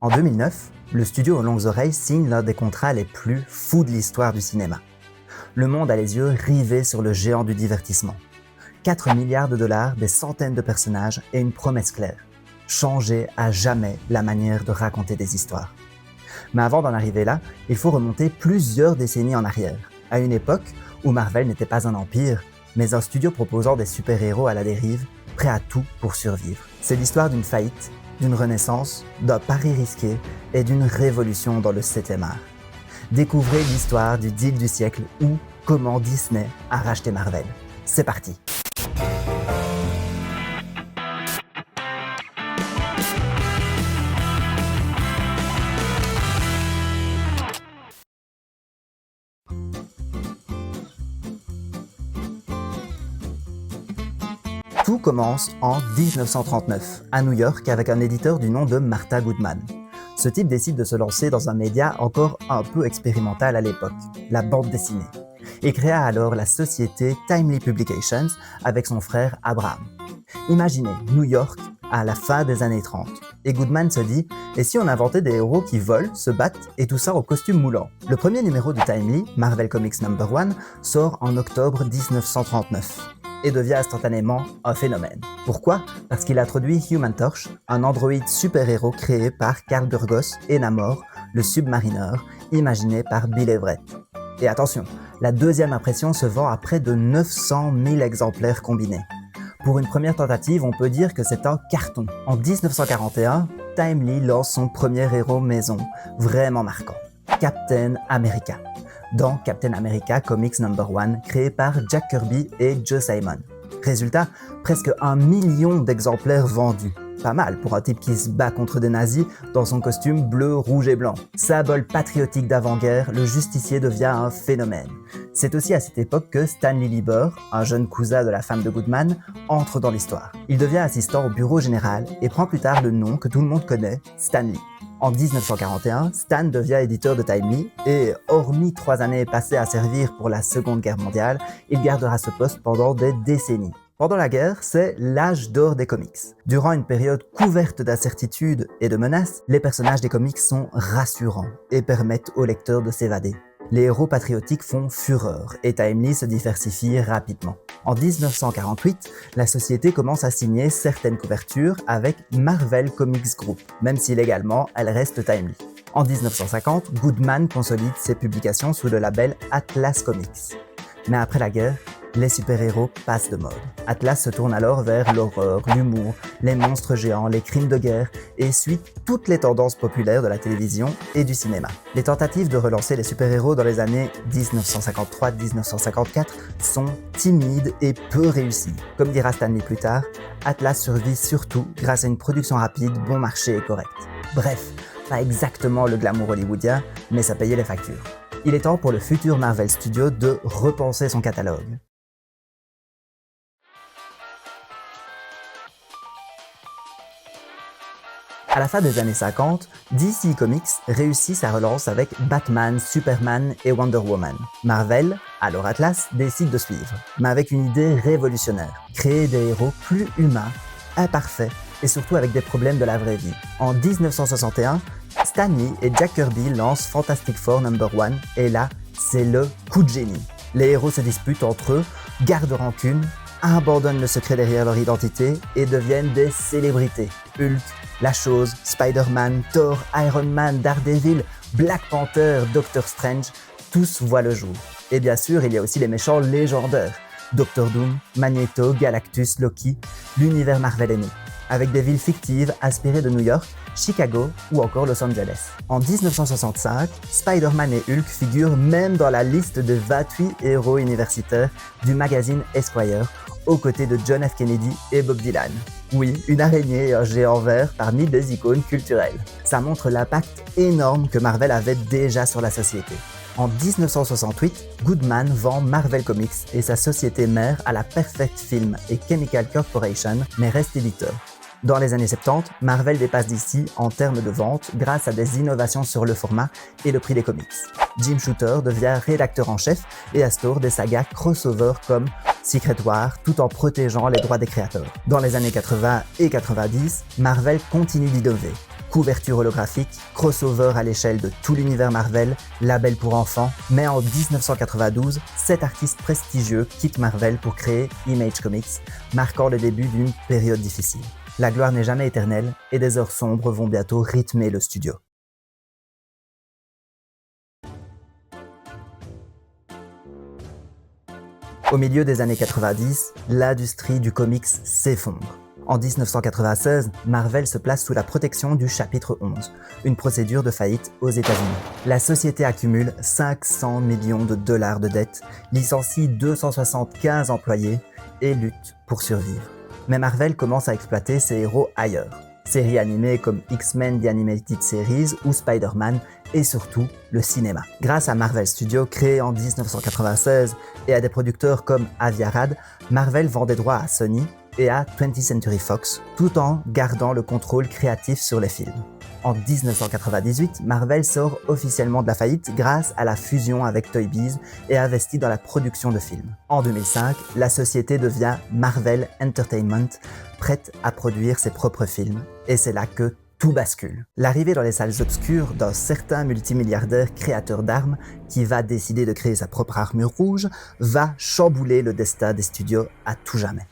En 2009, le studio aux longues oreilles signe l'un des contrats les plus fous de l'histoire du cinéma. Le monde a les yeux rivés sur le géant du divertissement. 4 milliards de dollars, des centaines de personnages et une promesse claire. Changer à jamais la manière de raconter des histoires. Mais avant d'en arriver là, il faut remonter plusieurs décennies en arrière, à une époque où Marvel n'était pas un empire, mais un studio proposant des super-héros à la dérive, prêts à tout pour survivre. C'est l'histoire d'une faillite, d'une renaissance, d'un pari risqué et d'une révolution dans le 7e art. Découvrez l'histoire du deal du siècle ou comment Disney a racheté Marvel. C'est parti! Tout commence en 1939, à New York, avec un éditeur du nom de Martha Goodman. Ce type décide de se lancer dans un média encore un peu expérimental à l'époque, la bande dessinée, et créa alors la société Timely Publications avec son frère Abraham. Imaginez New York à la fin des années 30, et Goodman se dit « Et si on inventait des héros qui volent, se battent et tout ça au costume moulant ?» Le premier numéro de Timely, Marvel Comics No.1, sort en octobre 1939. Et devient instantanément un phénomène. Pourquoi? Parce qu'il introduit Human Torch, un androïde super-héros créé par Carl Burgos et Namor, le submarineur, imaginé par Bill Everett. Et attention, la deuxième impression se vend à près de 900 000 exemplaires combinés. Pour une première tentative, on peut dire que c'est un carton. En 1941, Timely lance son premier héros maison, vraiment marquant, Captain America. Dans Captain America Comics No.1, créé par Jack Kirby et Joe Simon. Résultat, presque 1 million d'exemplaires vendus. Pas mal pour un type qui se bat contre des nazis dans son costume bleu, rouge et blanc. Symbole patriotique d'avant-guerre, le justicier devient un phénomène. C'est aussi à cette époque que Stanley Lieber, un jeune cousin de la femme de Goodman, entre dans l'histoire. Il devient assistant au bureau général et prend plus tard le nom que tout le monde connaît, Stan Lee. En 1941, Stan devient éditeur de Timely et, hormis 3 années passées à servir pour la Seconde Guerre mondiale, il gardera ce poste pendant des décennies. Pendant la guerre, c'est l'âge d'or des comics. Durant une période couverte d'incertitudes et de menaces, les personnages des comics sont rassurants et permettent aux lecteurs de s'évader. Les héros patriotiques font fureur et Timely se diversifie rapidement. En 1948, la société commence à signer certaines couvertures avec Marvel Comics Group, même si légalement, elle reste Timely. En 1950, Goodman consolide ses publications sous le label Atlas Comics. Mais après la guerre, les super-héros passent de mode. Atlas se tourne alors vers l'horreur, l'humour, les monstres géants, les crimes de guerre et suit toutes les tendances populaires de la télévision et du cinéma. Les tentatives de relancer les super-héros dans les années 1953-1954 sont timides et peu réussies. Comme dira Stanley plus tard, Atlas survit surtout grâce à une production rapide, bon marché et correcte. Bref, pas exactement le glamour hollywoodien, mais ça payait les factures. Il est temps pour le futur Marvel Studios de repenser son catalogue. À la fin des années 50, DC Comics réussit sa relance avec Batman, Superman et Wonder Woman. Marvel, alors Atlas, décide de suivre, mais avec une idée révolutionnaire, créer des héros plus humains, imparfaits et surtout avec des problèmes de la vraie vie. En 1961, Stan Lee et Jack Kirby lancent Fantastic Four No.1 et là, c'est le coup de génie. Les héros se disputent entre eux, gardent rancune, abandonnent le secret derrière leur identité et deviennent des célébrités. Hulk, La Chose, Spider-Man, Thor, Iron Man, Daredevil, Black Panther, Doctor Strange, tous voient le jour. Et bien sûr, il y a aussi les méchants légendaires. Doctor Doom, Magneto, Galactus, Loki, l'univers Marvel est né, avec des villes fictives inspirées de New York, Chicago ou encore Los Angeles. En 1965, Spider-Man et Hulk figurent même dans la liste de 28 héros universitaires du magazine Esquire, aux côtés de John F. Kennedy et Bob Dylan. Oui, une araignée et un géant vert parmi des icônes culturelles. Ça montre l'impact énorme que Marvel avait déjà sur la société. En 1968, Goodman vend Marvel Comics et sa société mère à la Perfect Film et Chemical Corporation, mais reste éditeur. Dans les années 70, Marvel dépasse DC en termes de vente grâce à des innovations sur le format et le prix des comics. Jim Shooter devient rédacteur en chef et instaure des sagas crossover comme Secret War tout en protégeant les droits des créateurs. Dans les années 80 et 90, Marvel continue d'innover. Couverture holographique, crossover à l'échelle de tout l'univers Marvel, label pour enfants, mais en 1992, 7 artistes prestigieux quittent Marvel pour créer Image Comics, marquant le début d'une période difficile. La gloire n'est jamais éternelle et des heures sombres vont bientôt rythmer le studio. Au milieu des années 90, l'industrie du comics s'effondre. En 1996, Marvel se place sous la protection du chapitre 11, une procédure de faillite aux États-Unis. La société accumule 500 millions de dollars de dettes, licencie 275 employés et lutte pour survivre. Mais Marvel commence à exploiter ses héros ailleurs. Séries animées comme X-Men The Animated Series ou Spider-Man et surtout le cinéma. Grâce à Marvel Studios, créé en 1996, et à des producteurs comme Avi Arad, Marvel vend des droits à Sony et à 20th Century Fox, tout en gardant le contrôle créatif sur les films. En 1998, Marvel sort officiellement de la faillite grâce à la fusion avec Toy Biz et investit dans la production de films. En 2005, la société devient Marvel Entertainment, prête à produire ses propres films, et c'est là que tout bascule. L'arrivée dans les salles obscures d'un certain multimilliardaire créateur d'armes qui va décider de créer sa propre armure rouge va chambouler le destin des studios à tout jamais.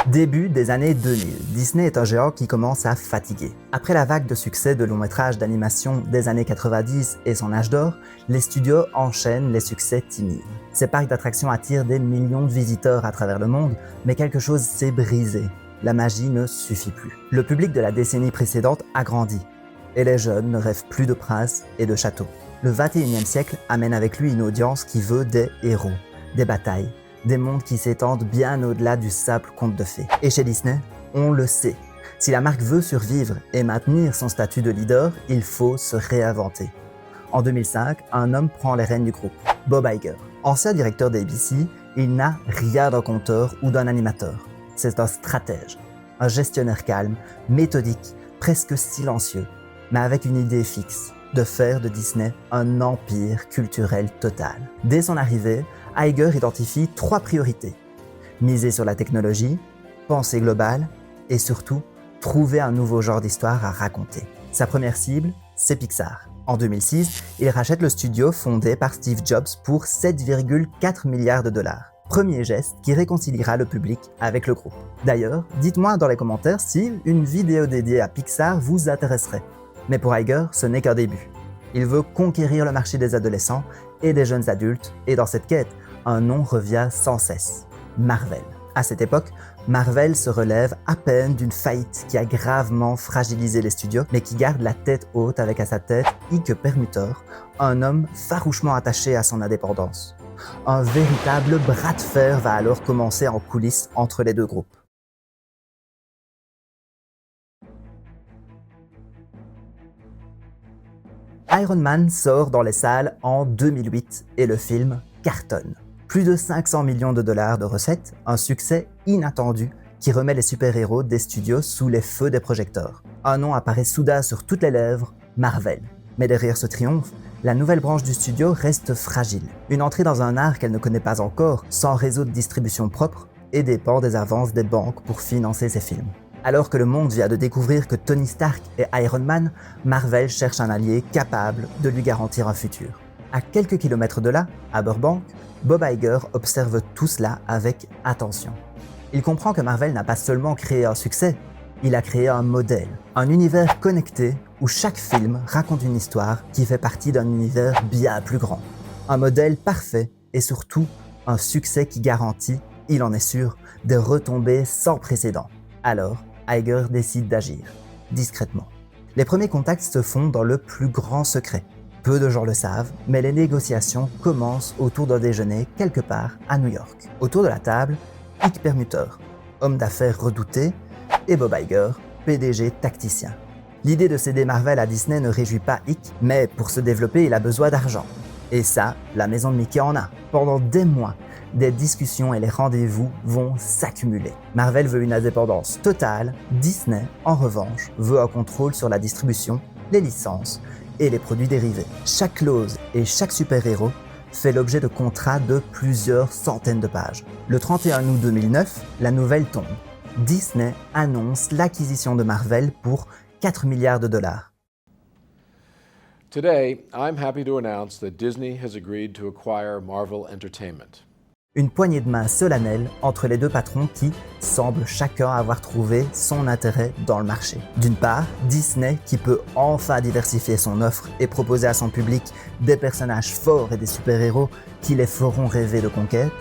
Début des années 2000, Disney est un géant qui commence à fatiguer. Après la vague de succès de longs métrages d'animation des années 90 et son âge d'or, les studios enchaînent les succès timides. Ces parcs d'attractions attirent des millions de visiteurs à travers le monde, mais quelque chose s'est brisé. La magie ne suffit plus. Le public de la décennie précédente a grandi, et les jeunes ne rêvent plus de princes et de châteaux. Le 21e siècle amène avec lui une audience qui veut des héros, des batailles, des mondes qui s'étendent bien au-delà du simple conte de fées. Et chez Disney, on le sait. Si la marque veut survivre et maintenir son statut de leader, il faut se réinventer. En 2005, un homme prend les rênes du groupe, Bob Iger. Ancien directeur d'ABC, il n'a rien d'un conteur ou d'un animateur. C'est un stratège, un gestionnaire calme, méthodique, presque silencieux, mais avec une idée fixe, de faire de Disney un empire culturel total. Dès son arrivée, Iger identifie 3 priorités. Miser sur la technologie, penser global et surtout, trouver un nouveau genre d'histoire à raconter. Sa première cible, c'est Pixar. En 2006, il rachète le studio fondé par Steve Jobs pour 7,4 milliards de dollars. Premier geste qui réconciliera le public avec le groupe. D'ailleurs, dites-moi dans les commentaires si une vidéo dédiée à Pixar vous intéresserait. Mais pour Iger, ce n'est qu'un début. Il veut conquérir le marché des adolescents et des jeunes adultes, et dans cette quête, un nom revient sans cesse, Marvel. À cette époque, Marvel se relève à peine d'une faillite qui a gravement fragilisé les studios, mais qui garde la tête haute avec à sa tête Ike Perlmutter, un homme farouchement attaché à son indépendance. Un véritable bras de fer va alors commencer en coulisses entre les deux groupes. Iron Man sort dans les salles en 2008 et le film cartonne. Plus de 500 millions de dollars de recettes, un succès inattendu qui remet les super-héros des studios sous les feux des projecteurs. Un nom apparaît soudain sur toutes les lèvres, Marvel. Mais derrière ce triomphe, la nouvelle branche du studio reste fragile. Une entrée dans un art qu'elle ne connaît pas encore, sans réseau de distribution propre, et dépend des avances des banques pour financer ses films. Alors que le monde vient de découvrir que Tony Stark est Iron Man, Marvel cherche un allié capable de lui garantir un futur. À quelques kilomètres de là, à Burbank, Bob Iger observe tout cela avec attention. Il comprend que Marvel n'a pas seulement créé un succès, il a créé un modèle, un univers connecté où chaque film raconte une histoire qui fait partie d'un univers bien plus grand. Un modèle parfait et surtout un succès qui garantit, il en est sûr, des retombées sans précédent. Alors, Iger décide d'agir, discrètement. Les premiers contacts se font dans le plus grand secret. Peu de gens le savent, mais les négociations commencent autour d'un déjeuner quelque part à New York. Autour de la table, Ike Perlmutter, homme d'affaires redouté, et Bob Iger, PDG tacticien. L'idée de céder Marvel à Disney ne réjouit pas Ike, mais pour se développer, il a besoin d'argent. Et ça, la maison de Mickey en a. Pendant des mois, des discussions et les rendez-vous vont s'accumuler. Marvel veut une indépendance totale, Disney, en revanche, veut un contrôle sur la distribution, les licences et les produits dérivés. Chaque clause et chaque super-héros fait l'objet de contrats de plusieurs centaines de pages. Le 31 août 2009, la nouvelle tombe. Disney annonce l'acquisition de Marvel pour 4 milliards de dollars. Today, I'm happy to announce that Disney has agreed to acquire Marvel Entertainment. Une poignée de main solennelle entre les deux patrons qui semblent chacun avoir trouvé son intérêt dans le marché. D'une part, Disney qui peut enfin diversifier son offre et proposer à son public des personnages forts et des super-héros qui les feront rêver de conquête.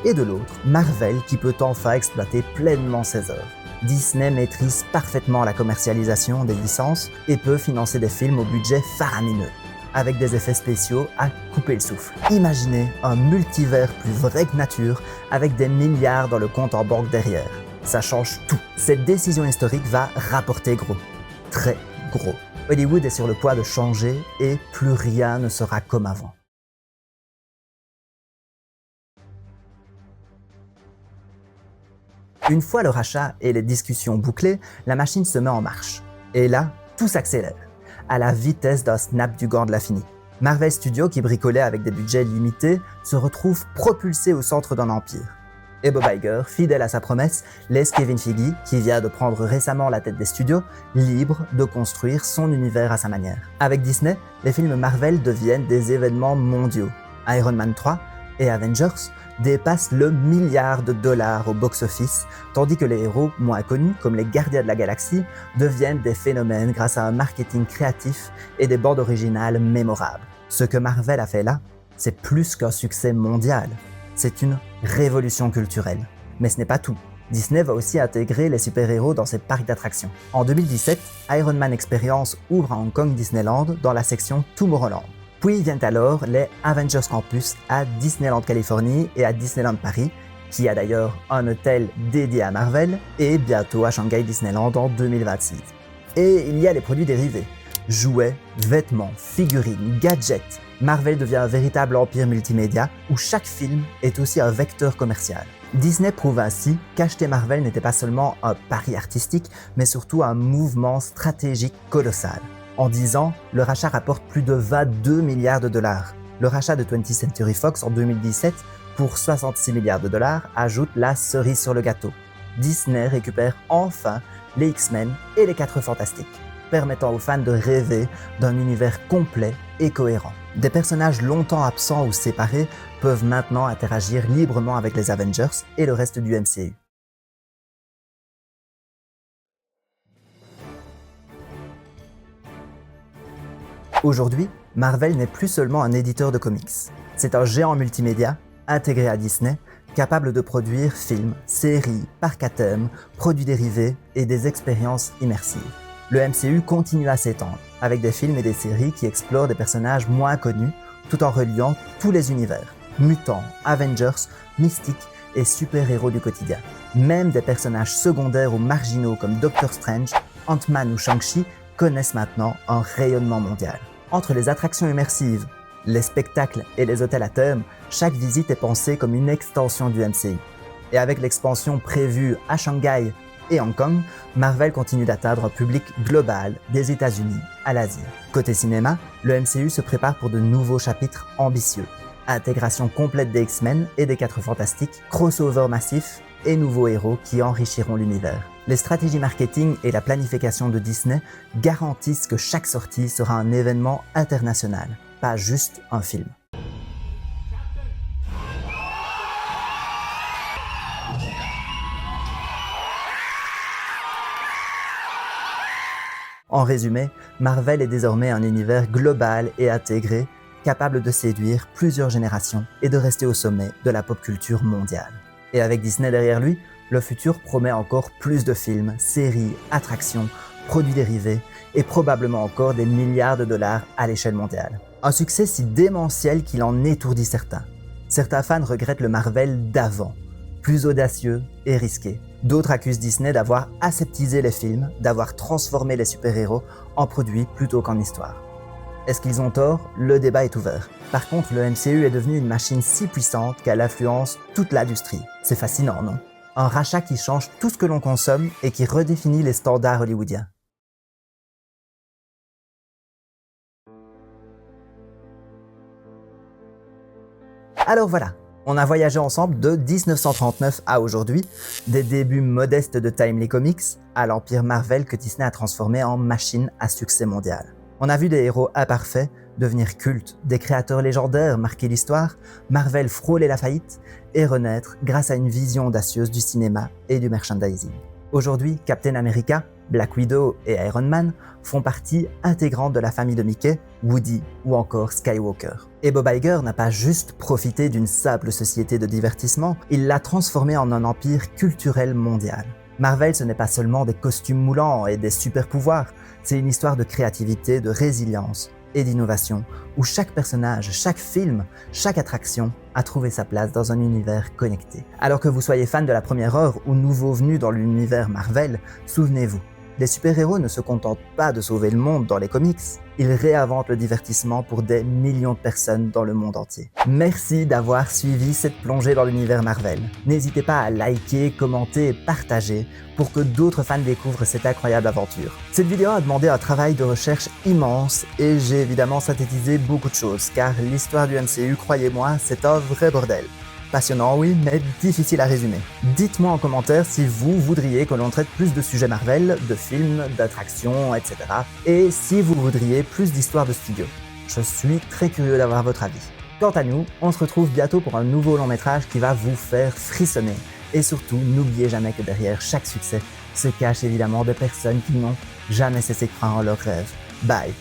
Et de l'autre, Marvel qui peut enfin exploiter pleinement ses œuvres. Disney maîtrise parfaitement la commercialisation des licences et peut financer des films au budget faramineux, avec des effets spéciaux à couper le souffle. Imaginez un multivers plus vrai que nature, avec des milliards dans le compte en banque derrière. Ça change tout. Cette décision historique va rapporter gros. Très gros. Hollywood est sur le point de changer et plus rien ne sera comme avant. Une fois le rachat et les discussions bouclées, la machine se met en marche. Et là, tout s'accélère, à la vitesse d'un snap du gant de l'infini. Marvel Studios, qui bricolait avec des budgets limités, se retrouve propulsé au centre d'un empire. Et Bob Iger, fidèle à sa promesse, laisse Kevin Feige, qui vient de prendre récemment la tête des studios, libre de construire son univers à sa manière. Avec Disney, les films Marvel deviennent des événements mondiaux. Iron Man 3 et Avengers dépassent le milliard de dollars au box-office, tandis que les héros moins connus, comme les Gardiens de la Galaxie, deviennent des phénomènes grâce à un marketing créatif et des bandes originales mémorables. Ce que Marvel a fait là, c'est plus qu'un succès mondial. C'est une révolution culturelle. Mais ce n'est pas tout. Disney va aussi intégrer les super-héros dans ses parcs d'attractions. En 2017, Iron Man Experience ouvre à Hong Kong Disneyland dans la section Tomorrowland. Puis viennent alors les Avengers Campus à Disneyland Californie et à Disneyland Paris, qui a d'ailleurs un hôtel dédié à Marvel, et bientôt à Shanghai Disneyland en 2026. Et il y a les produits dérivés. Jouets, vêtements, figurines, gadgets. Marvel devient un véritable empire multimédia où chaque film est aussi un vecteur commercial. Disney prouve ainsi qu'acheter Marvel n'était pas seulement un pari artistique, mais surtout un mouvement stratégique colossal. En 10 ans, le rachat rapporte plus de 22 milliards de dollars. Le rachat de 20th Century Fox en 2017 pour 66 milliards de dollars ajoute la cerise sur le gâteau. Disney récupère enfin les X-Men et les 4 Fantastiques, permettant aux fans de rêver d'un univers complet et cohérent. Des personnages longtemps absents ou séparés peuvent maintenant interagir librement avec les Avengers et le reste du MCU. Aujourd'hui, Marvel n'est plus seulement un éditeur de comics. C'est un géant multimédia, intégré à Disney, capable de produire films, séries, parcs à thème, produits dérivés et des expériences immersives. Le MCU continue à s'étendre, avec des films et des séries qui explorent des personnages moins connus, tout en reliant tous les univers, mutants, Avengers, mystiques et super-héros du quotidien. Même des personnages secondaires ou marginaux comme Doctor Strange, Ant-Man ou Shang-Chi connaissent maintenant un rayonnement mondial. Entre les attractions immersives, les spectacles et les hôtels à thème, chaque visite est pensée comme une extension du MCU. Et avec l'expansion prévue à Shanghai et Hong Kong, Marvel continue d'atteindre un public global des États-Unis à l'Asie. Côté cinéma, le MCU se prépare pour de nouveaux chapitres ambitieux. Intégration complète des X-Men et des 4 Fantastiques, crossover massif et nouveaux héros qui enrichiront l'univers. Les stratégies marketing et la planification de Disney garantissent que chaque sortie sera un événement international, pas juste un film. En résumé, Marvel est désormais un univers global et intégré, capable de séduire plusieurs générations et de rester au sommet de la pop culture mondiale. Et avec Disney derrière lui, le futur promet encore plus de films, séries, attractions, produits dérivés et probablement encore des milliards de dollars à l'échelle mondiale. Un succès si démentiel qu'il en étourdit certains. Certains fans regrettent le Marvel d'avant, plus audacieux et risqué. D'autres accusent Disney d'avoir aseptisé les films, d'avoir transformé les super-héros en produits plutôt qu'en histoire. Est-ce qu'ils ont tort? Le débat est ouvert. Par contre, le MCU est devenu une machine si puissante qu'elle influence toute l'industrie. C'est fascinant, non? Un rachat qui change tout ce que l'on consomme et qui redéfinit les standards hollywoodiens. Alors voilà, on a voyagé ensemble de 1939 à aujourd'hui, des débuts modestes de Timely Comics à l'empire Marvel que Disney a transformé en machine à succès mondial. On a vu des héros imparfaits devenir cultes, des créateurs légendaires marquer l'histoire, Marvel frôler la faillite et renaître grâce à une vision audacieuse du cinéma et du merchandising. Aujourd'hui, Captain America, Black Widow et Iron Man font partie intégrante de la famille de Mickey, Woody ou encore Skywalker. Et Bob Iger n'a pas juste profité d'une simple société de divertissement, il l'a transformée en un empire culturel mondial. Marvel, ce n'est pas seulement des costumes moulants et des super pouvoirs, c'est une histoire de créativité, de résilience et d'innovation, où chaque personnage, chaque film, chaque attraction a trouvé sa place dans un univers connecté. Alors que vous soyez fan de la première heure ou nouveau venu dans l'univers Marvel, souvenez-vous, les super-héros ne se contentent pas de sauver le monde dans les comics, ils réinventent le divertissement pour des millions de personnes dans le monde entier. Merci d'avoir suivi cette plongée dans l'univers Marvel. N'hésitez pas à liker, commenter et partager pour que d'autres fans découvrent cette incroyable aventure. Cette vidéo a demandé un travail de recherche immense et j'ai évidemment synthétisé beaucoup de choses car l'histoire du MCU, croyez-moi, c'est un vrai bordel. Passionnant oui, mais difficile à résumer. Dites-moi en commentaire si vous voudriez que l'on traite plus de sujets Marvel, de films, d'attractions, etc. Et si vous voudriez plus d'histoires de studio. Je suis très curieux d'avoir votre avis. Quant à nous, on se retrouve bientôt pour un nouveau long métrage qui va vous faire frissonner. Et surtout, n'oubliez jamais que derrière chaque succès se cachent évidemment des personnes qui n'ont jamais cessé de croire en leurs rêves. Bye!